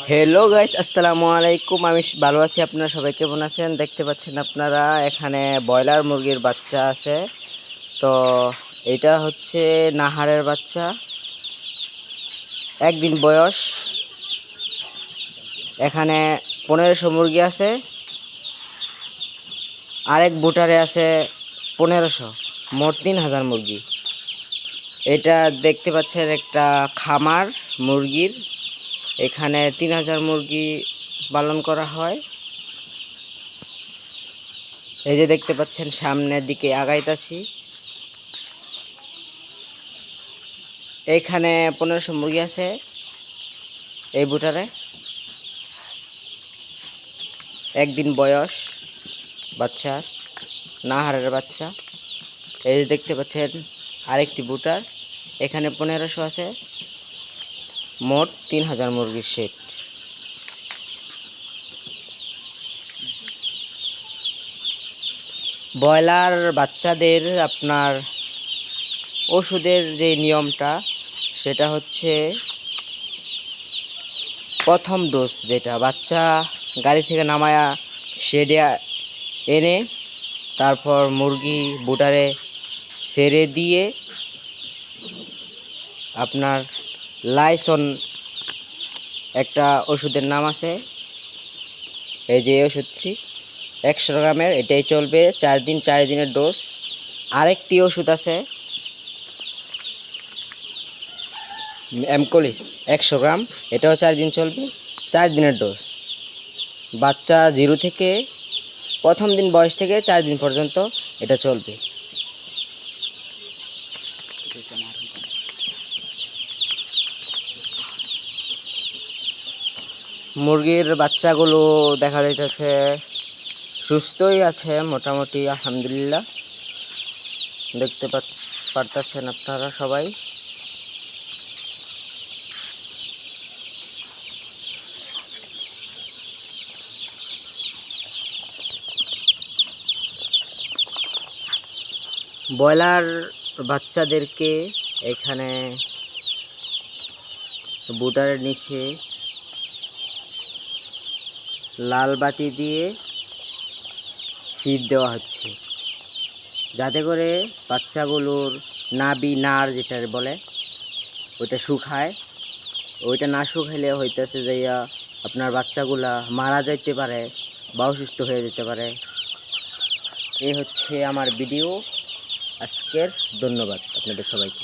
Hello guys, আসসালামু আলাইকুম। আমি ভালো আছি, আপনারা সবাই কেমন আছেন? দেখতে পাচ্ছেন আপনারা এখানে ব্রয়লার মুরগির বাচ্চা আছে। তো এটা হচ্ছে নাহারের বাচ্চা, একদিন বয়স। এখানে 1500 মুরগি আছে, আরেক বুটারে আছে 1500, মোট 3000 মুরগি। এটা দেখতে পাচ্ছেন একটা খামার মুরগির। এখানে 3000 মুরগি পালন করা হয়। এই যে দেখতে পাচ্ছেন সামনের দিকে আগাইতাছি। এইখানে 1500 মুরগি আছে এই বুটারে, একদিন বয়স বাচ্চা, নাহারের বাচ্চা। এই যে দেখতে পাচ্ছেন আরেকটি বুটার, এখানে 1500 আছে, মোট 3000 মুরগির সেট। ব্রয়লার বাচ্চাদের আপনার ওষুধের যে নিয়মটা, সেটা হচ্ছে প্রথম ডোজ, যেটা বাচ্চা গাড়ি থেকে নামায়া শেডে এনে তারপর মুরগি বুটারে ছেড়ে দিয়ে আপনার লাইসন একটা ওষুধের নাম আছে, এই যে ওষুধটি 100 গ্রামের, এটাই চলবে 4 দিন, 4 দিনের ডোজ। আরেকটি ওষুধ আছে অ্যামকোলিস 100 গ্রাম, এটাও 4 দিন চলবে, 4 দিনের ডোজ। বাচ্চা জিরো থেকে প্রথম দিন বয়স থেকে 4 দিন পর্যন্ত এটা চলবে। মুরগির বাচ্চাগুলো দেখা যাইতেছে সুস্থই আছে মোটামুটি, আলহামদুলিল্লাহ। দেখতে পারতেছেন আপনারা সবাই। ব্রয়লার বাচ্চাদেরকে এখানে বুটারের নিচে লাল বাতি দিয়ে ফিড দেওয়া হচ্ছে, যাতে করে বাচ্চাগুলোর নাড় যেটা বলে ওইটা শুকায়। ওইটা না শুকাইলে হইতেছে যে আপনার বাচ্চাগুলা মারা যাইতে পারে বা অসুস্থ হয়ে যেতে পারে। এই হচ্ছে আমার ভিডিও আজকের। ধন্যবাদ আপনাদের সবাইকে।